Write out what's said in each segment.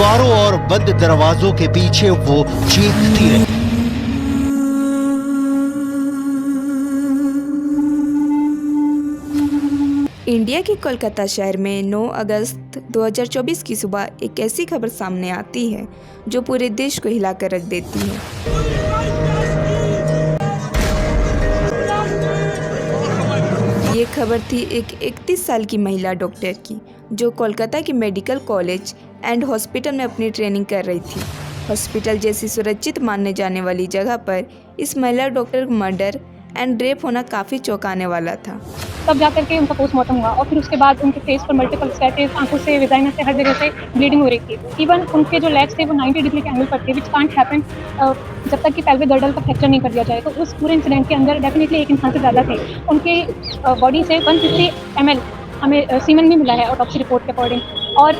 दीवारों और बंद दरवाजों के पीछे वो चीखती रही। इंडिया के कोलकाता शहर में 9 अगस्त 2024 की सुबह एक ऐसी खबर सामने आती है जो पूरे देश को हिलाकर रख देती है। ये खबर थी एक 31 साल की महिला डॉक्टर की, जो कोलकाता के मेडिकल कॉलेज एंड हॉस्पिटल में अपनी ट्रेनिंग कर रही थी। हॉस्पिटल जैसी सुरक्षित मानने जाने वाली जगह पर इस महिला डॉक्टर का मर्डर एंड रेप होना काफ़ी चौंकाने वाला था। तब जाकर के उनका पोस्टमार्टम हुआ और फिर उसके बाद उनके फेस पर मल्टीपल स्क्रैचेस, आंखों से, वेजाइना से, हर जगह से ब्लीडिंग हो रही थी। इवन उनके जो लेग्स थे वो 90 डिग्री के एंगल पर थे, विच कांट हैपन जब तक कि पेल्विक गर्डल का फ्रैक्चर नहीं कर दिया जाए। तो उस पूरे इंसिडेंट के अंदर डेफिनेटली एक इंसान से ज़्यादा थे। उनके बॉडी से 150 ml हमें सीमेन भी मिला है ऑटोप्सी रिपोर्ट के अकॉर्डिंग, और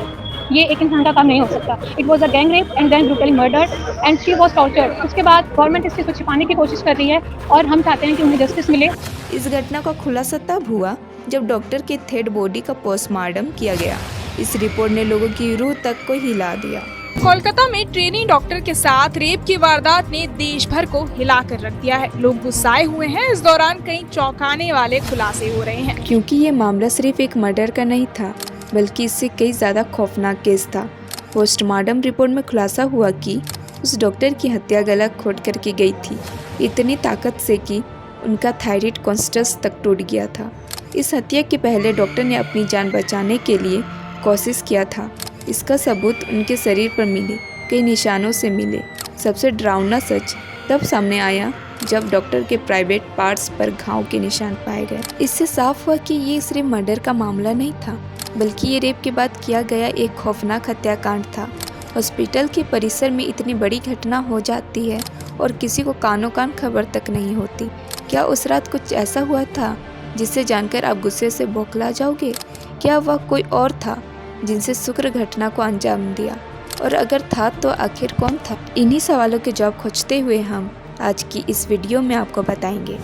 ये एक इंसान का काम नहीं हो सकता। It was a gang rape and then brutally murdered and she was tortured. उसके बाद गवर्नमेंट इस चीज़ को छिपाने की कोशिश कर रही है और हम चाहते हैं कि उन्हें जस्टिस मिले। इस घटना का खुलासा तब हुआ जब डॉक्टर के डेड बॉडी का पोस्टमार्टम किया गया। इस रिपोर्ट ने लोगों की रूह तक को हिला दिया। कोलकाता में ट्रेनिंग डॉक्टर के साथ रेप की वारदात ने देश भर को हिला कर रख दिया है। लोग गुस्साए हुए हैं। इस दौरान कई चौंकाने वाले खुलासे हो रहे हैं, क्योंकि ये मामला सिर्फ एक मर्डर का नहीं था, बल्कि इससे कई ज़्यादा खौफनाक केस था। पोस्टमार्टम रिपोर्ट में खुलासा हुआ कि उस डॉक्टर की हत्या गला घोट कर की गई थी, इतनी ताकत से कि उनका थायराइड कॉन्स्टेंस तक टूट गया था। इस हत्या के पहले डॉक्टर ने अपनी जान बचाने के लिए कोशिश किया था। इसका सबूत उनके शरीर पर मिले कई निशानों से मिले। सबसे डरावना सच तब सामने आया जब डॉक्टर के प्राइवेट पार्ट्स पर घाव के निशान पाए गए। इससे साफ हुआ कि ये सिर्फ मर्डर का मामला नहीं था, बल्कि ये रेप के बाद किया गया एक खौफनाक हत्याकांड था। हॉस्पिटल के परिसर में इतनी बड़ी घटना हो जाती है और किसी को कानों कान खबर तक नहीं होती। क्या उस रात कुछ ऐसा हुआ था जिसे जानकर आप गुस्से से बौखला जाओगे? क्या वह कोई और था जिनसे शुक्र घटना को अंजाम दिया? और अगर था तो आखिर कौन था? इन्हीं सवालों के जवाब खोजते हुए हम आज की इस वीडियो में आपको बताएंगे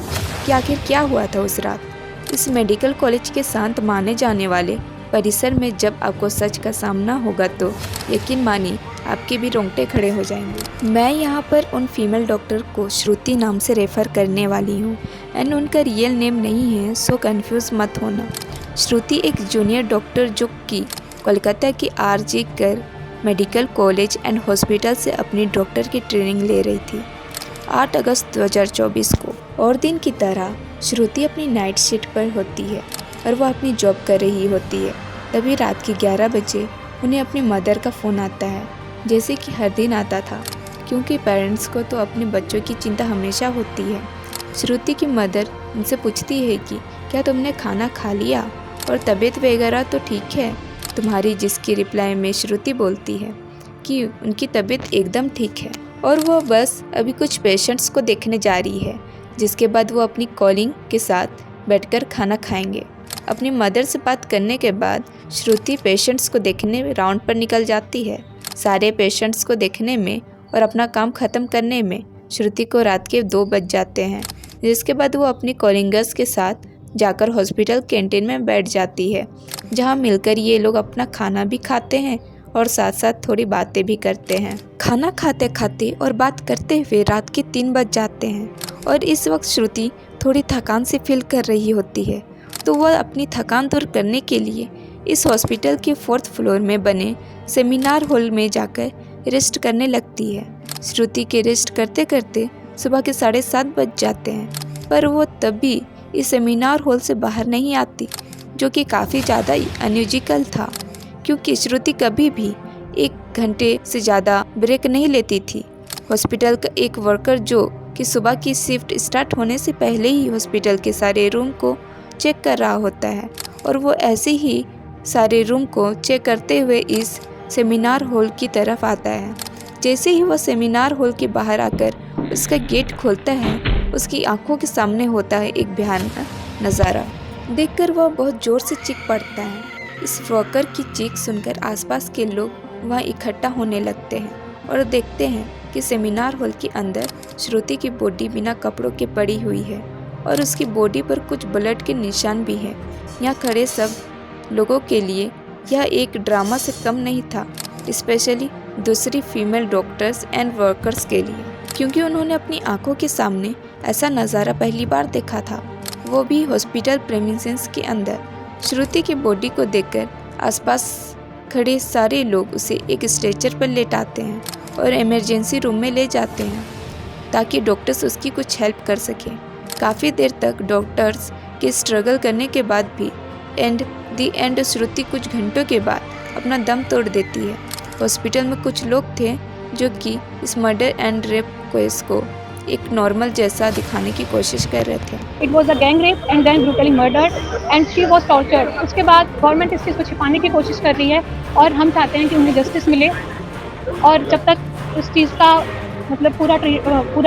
कि आखिर क्या हुआ था उस रात। इस मेडिकल कॉलेज के शांत माने जाने वाले परिसर में जब आपको सच का सामना होगा तो यकीन मानिए आपके भी रोंगटे खड़े हो जाएंगे। मैं यहाँ पर उन फीमेल डॉक्टर को श्रुति नाम से रेफ़र करने वाली हूँ एंड उनका रियल नेम नहीं है, सो कंफ्यूज मत होना। श्रुति एक जूनियर डॉक्टर जो कि कोलकाता की आरजी कर मेडिकल कॉलेज एंड हॉस्पिटल से अपनी डॉक्टर की ट्रेनिंग ले रही थी 8 अगस्त 2024 को। और दिन की तरह श्रुति अपनी नाइट शिफ्ट पर होती है और वह अपनी जॉब कर रही होती है। तभी रात के 11 बजे उन्हें अपनी मदर का फ़ोन आता है, जैसे कि हर दिन आता था, क्योंकि पेरेंट्स को तो अपने बच्चों की चिंता हमेशा होती है। श्रुति की मदर उनसे पूछती है कि क्या तुमने खाना खा लिया और तबीयत वगैरह तो ठीक है तुम्हारी, जिसकी रिप्लाई में श्रुति बोलती है कि उनकी तबीयत एकदम ठीक है और वह बस अभी कुछ पेशेंट्स को देखने जा रही है, जिसके बाद वो अपनी कॉलिंग के साथ बैठकर खाना खाएंगे। अपनी मदर से बात करने के बाद श्रुति पेशेंट्स को देखने राउंड पर निकल जाती है। सारे पेशेंट्स को देखने में और अपना काम ख़त्म करने में श्रुति को रात के 2 बज जाते हैं, जिसके बाद वो अपनी कॉलिंगर्स के साथ जाकर हॉस्पिटल कैंटीन में बैठ जाती है, जहां मिलकर ये लोग अपना खाना भी खाते हैं और साथ साथ थोड़ी बातें भी करते हैं। खाना खाते खाते और बात करते हुए रात के 3 बज जाते हैं और इस वक्त श्रुति थोड़ी थकान से फील कर रही होती है, तो वह अपनी थकान दूर करने के लिए इस हॉस्पिटल के 4th फ्लोर में बने सेमिनार हॉल में जाकर रेस्ट करने लगती है। श्रुति के रेस्ट करते करते सुबह के 7:30 बज जाते हैं, पर वो तब भी इस सेमिनार हॉल से बाहर नहीं आती, जो कि काफ़ी ज़्यादा अनयूजुअल था, क्योंकि श्रुति कभी भी 1 घंटे से ज़्यादा ब्रेक नहीं लेती थी। हॉस्पिटल का एक वर्कर जो कि सुबह की शिफ्ट स्टार्ट होने से पहले ही हॉस्पिटल के सारे रूम को चेक कर रहा होता है, और वो ऐसे ही सारे रूम को चेक करते हुए इस सेमिनार हॉल की तरफ आता है। जैसे ही वह सेमिनार हॉल के बाहर आकर उसका गेट खोलता है, उसकी आंखों के सामने होता है एक भयानक नज़ारा। देखकर वह बहुत ज़ोर से चीख पड़ता है। इस वर्कर की चीख सुनकर आसपास के लोग वहाँ इकट्ठा होने लगते हैं और देखते हैं कि सेमिनार हॉल के अंदर श्रुति की बॉडी बिना कपड़ों के पड़ी हुई है और उसकी बॉडी पर कुछ ब्लड के निशान भी हैं। यहाँ खड़े सब लोगों के लिए यह एक ड्रामा से कम नहीं था, स्पेशली दूसरी फीमेल डॉक्टर्स एंड वर्कर्स के लिए, क्योंकि उन्होंने अपनी आंखों के सामने ऐसा नज़ारा पहली बार देखा था, वो भी हॉस्पिटल प्रेमिसेस के अंदर। श्रुति की बॉडी को देखकर आसपास खड़े सारे लोग उसे एक स्ट्रेचर पर लेटाते हैं और इमरजेंसी रूम में ले जाते हैं ताकि डॉक्टर्स उसकी कुछ हेल्प कर सकें। काफ़ी देर तक डॉक्टर्स के स्ट्रगल करने के बाद भी एंड श्रुति कुछ घंटों के बाद अपना दम तोड़ देती है। हॉस्पिटल में कुछ लोग थे जो कि इस मर्डर एंड रेप केस को एक नॉर्मल जैसा दिखाने की कोशिश कर रहे थे। It was a gang rape and then brutally murdered and she was tortured. उसके बाद गवर्नमेंट इस चीज़ को छिपाने की कोशिश कर रही है और हम चाहते हैं कि उन्हें जस्टिस मिले, और जब तक उस चीज़ का मतलब पूरा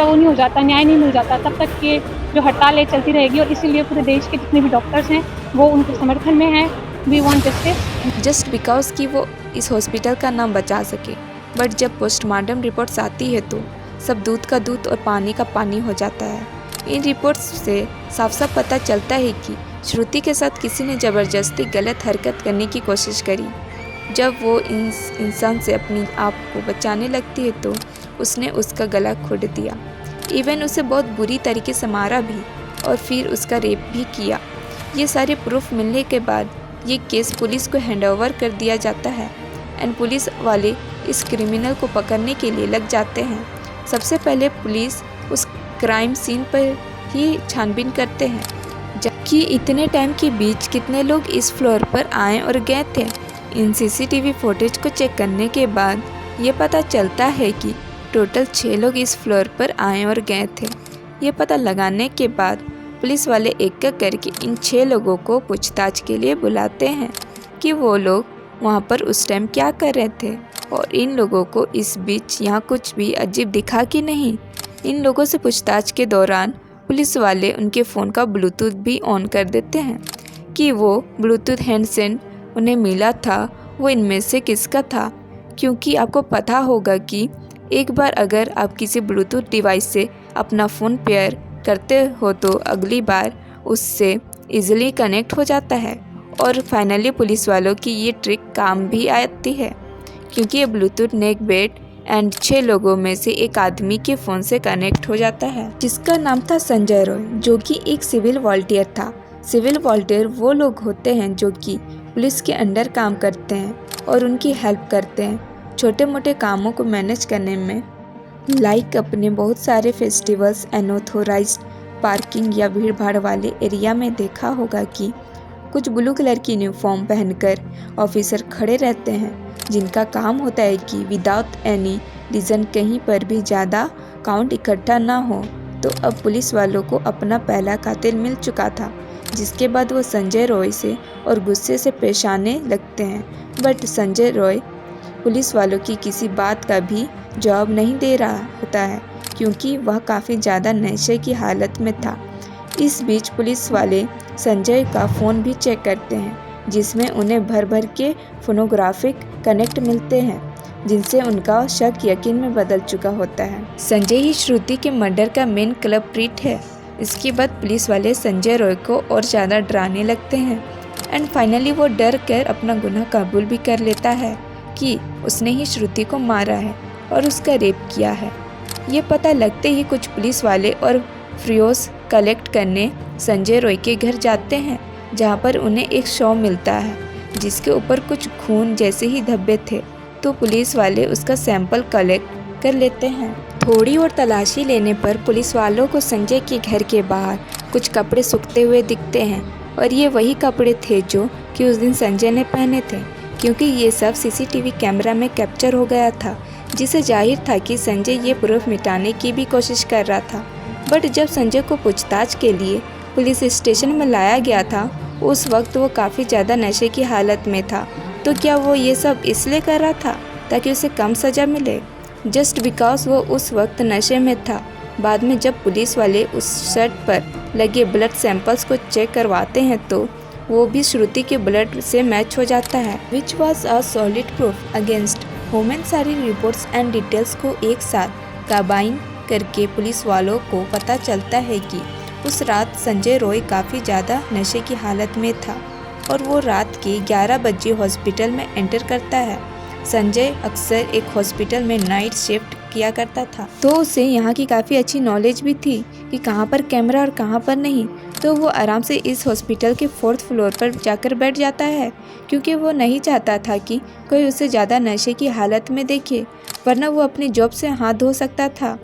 वो नहीं हो जाता, न्याय नहीं मिल जाता, तब तक ये जो हड़ताल है चलती रहेगी। और इसीलिए पूरे देश के जितने भी डॉक्टर्स हैं वो उनके समर्थन में हैं। We want justice just because कि वो इस हॉस्पिटल का नाम बचा सके। बट जब पोस्टमार्टम रिपोर्ट्स आती है तो सब दूध का दूध और पानी का पानी हो जाता है। इन रिपोर्ट्स से साफ साफ पता चलता है कि श्रुति के साथ किसी ने ज़बरदस्ती गलत हरकत करने की कोशिश करी। जब वो इंसान से अपनी आप को बचाने लगती है तो उसने उसका गला घोट दिया, इवन उसे बहुत बुरी तरीके से मारा भी और फिर उसका रेप भी किया। ये सारे प्रूफ मिलने के बाद ये केस पुलिस को हैंडओवर कर दिया जाता है एंड पुलिस वाले इस क्रिमिनल को पकड़ने के लिए लग जाते हैं। सबसे पहले पुलिस उस क्राइम सीन पर ही छानबीन करते हैं, जबकि इतने टाइम के बीच कितने लोग इस फ्लोर पर आए और गए थे। इन सीसीटीवी फुटेज को चेक करने के बाद ये पता चलता है कि टोटल 6 लोग इस फ्लोर पर आए और गए थे। ये पता लगाने के बाद पुलिस वाले एक एक करके इन 6 लोगों को पूछताछ के लिए बुलाते हैं कि वो लोग वहाँ पर उस टाइम क्या कर रहे थे और इन लोगों को इस बीच यहाँ कुछ भी अजीब दिखा कि नहीं। इन लोगों से पूछताछ के दौरान पुलिस वाले उनके फ़ोन का ब्लूटूथ भी ऑन कर देते हैं कि वो ब्लूटूथ हैंडसेट उन्हें मिला था वो इनमें से किसका था, क्योंकि आपको पता होगा कि एक बार अगर आप किसी ब्लूटूथ डिवाइस से अपना फ़ोन पेयर करते हो तो अगली बार उससे इजीली कनेक्ट हो जाता है। और फाइनली पुलिस वालों की ये ट्रिक काम भी आती है, क्योंकि ये ब्लूटूथ नेक बेड एंड 6 लोगों में से एक आदमी के फ़ोन से कनेक्ट हो जाता है, जिसका नाम था संजय रॉय, जो कि एक सिविल वॉलंटियर था। सिविल वॉलंटियर वो लोग होते हैं जो कि पुलिस के अंडर काम करते हैं और उनकी हेल्प करते हैं छोटे मोटे कामों को मैनेज करने में। लाइक अपने बहुत सारे फेस्टिवल्स, अनऑथोराइज्ड पार्किंग या भीड़ भाड़ वाले एरिया में देखा होगा कि कुछ ब्लू कलर की यूनिफॉर्म पहनकर ऑफिसर खड़े रहते हैं, जिनका काम होता है कि विदाउट एनी रीज़न कहीं पर भी ज़्यादा काउंट इकट्ठा ना हो। तो अब पुलिस वालों को अपना पहला कातिल मिल चुका था, जिसके बाद वो संजय रॉय से और गुस्से से पेश आने लगते हैं। बट संजय रॉय पुलिस वालों की किसी बात का भी जवाब नहीं दे रहा होता है, क्योंकि वह काफ़ी ज़्यादा नशे की हालत में था। इस बीच पुलिस वाले संजय का फ़ोन भी चेक करते हैं, जिसमें उन्हें भर भर के फोनोग्राफिक कनेक्ट मिलते हैं, जिनसे उनका शक यकीन में बदल चुका होता है। संजय ही श्रुति के मर्डर का मेन कल्प्रिट है। इसके बाद पुलिस वाले संजय रॉय को और ज़्यादा डराने लगते हैं एंड फाइनली वो डर कर अपना गुनाह कबूल भी कर लेता है कि उसने ही श्रुति को मारा है और उसका रेप किया है। ये पता लगते ही कुछ पुलिस वाले और फ्रियोस कलेक्ट करने संजय रॉय के घर जाते हैं, जहाँ पर उन्हें एक शव मिलता है जिसके ऊपर कुछ खून जैसे ही धब्बे थे। तो पुलिस वाले उसका सैंपल कलेक्ट कर लेते हैं। थोड़ी और तलाशी लेने पर पुलिस वालों को संजय के घर के बाहर कुछ कपड़े सूखते हुए दिखते हैं, और ये वही कपड़े थे जो कि उस दिन संजय ने पहने थे, क्योंकि ये सब सीसीटीवी कैमरा में कैप्चर हो गया था, जिसे जाहिर था कि संजय ये प्रूफ मिटाने की भी कोशिश कर रहा था। बट जब संजय को पूछताछ के लिए पुलिस स्टेशन में लाया गया था, उस वक्त वो काफ़ी ज़्यादा नशे की हालत में था। तो क्या वो ये सब इसलिए कर रहा था ताकि उसे कम सज़ा मिले? जस्ट बिकॉज वो उस वक्त नशे में था। बाद में जब पुलिस वाले उस शर्ट पर लगे ब्लड सैंपल्स को चेक करवाते हैं तो वो भी श्रुति के ब्लड से मैच हो जाता है, which was a solid proof against human. सारी रिपोर्ट्स एंड डिटेल्स को एक साथ कंबाइन करके पुलिस वालों को पता चलता है कि उस रात संजय रॉय काफ़ी ज़्यादा नशे की हालत में था और वो रात के 11 बजे हॉस्पिटल में एंटर करता है। संजय अक्सर एक हॉस्पिटल में नाइट शिफ्ट किया करता था, तो उसे यहाँ की काफ़ी अच्छी नॉलेज भी थी कि कहाँ पर कैमरा और कहाँ पर नहीं। तो वो आराम से इस हॉस्पिटल के 4th फ्लोर पर जाकर बैठ जाता है, क्योंकि वो नहीं चाहता था कि कोई उसे ज़्यादा नशे की हालत में देखे, वरना वो अपनी जॉब से हाथ धो सकता था।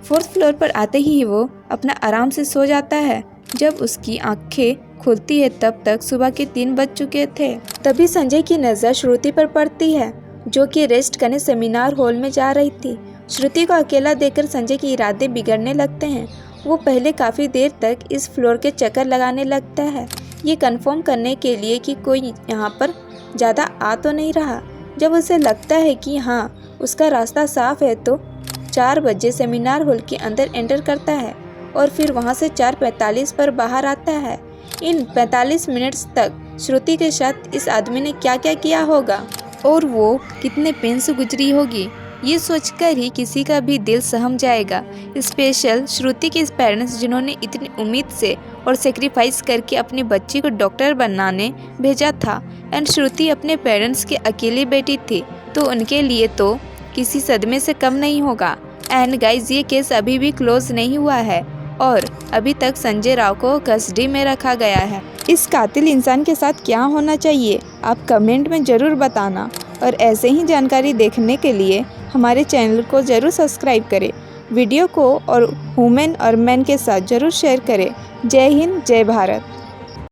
4th फ्लोर पर आते ही वो अपना आराम से सो जाता है। जब उसकी आंखें खुलती है तब तक सुबह के 3 बज चुके थे। तभी संजय की नज़र श्रुति पर पड़ती है, जो कि रेस्ट करने सेमिनार हॉल में जा रही थी। श्रुति को अकेला देखकर संजय के इरादे बिगड़ने लगते हैं। वो पहले काफ़ी देर तक इस फ्लोर के चक्कर लगाने लगता है, ये कंफर्म करने के लिए कि कोई यहाँ पर ज़्यादा आ तो नहीं रहा। जब उसे लगता है कि हाँ उसका रास्ता साफ है तो 4 बजे सेमिनार हॉल के अंदर एंटर करता है और फिर वहाँ से 4:45 पर बाहर आता है। इन 45 मिनट्स तक श्रुति के साथ इस आदमी ने क्या क्या किया होगा और वो कितने पेन से गुजरी होगी, ये सोचकर ही किसी का भी दिल सहम जाएगा। स्पेशल श्रुति के पेरेंट्स, जिन्होंने इतनी उम्मीद से और सेक्रीफाइस करके अपनी बच्ची को डॉक्टर बनाने भेजा था, एंड श्रुति अपने पेरेंट्स की अकेली बेटी थी, तो उनके लिए तो किसी सदमे से कम नहीं होगा। एंड गाइज, ये केस अभी भी क्लोज नहीं हुआ है और अभी तक संजय राव को कस्टडी में रखा गया है। इस कातिल इंसान के साथ क्या होना चाहिए, आप कमेंट में ज़रूर बताना, और ऐसे ही जानकारी देखने के लिए हमारे चैनल को ज़रूर सब्सक्राइब करें। वीडियो को और वुमेन और मैन के साथ ज़रूर शेयर करें। जय हिंद, जय भारत।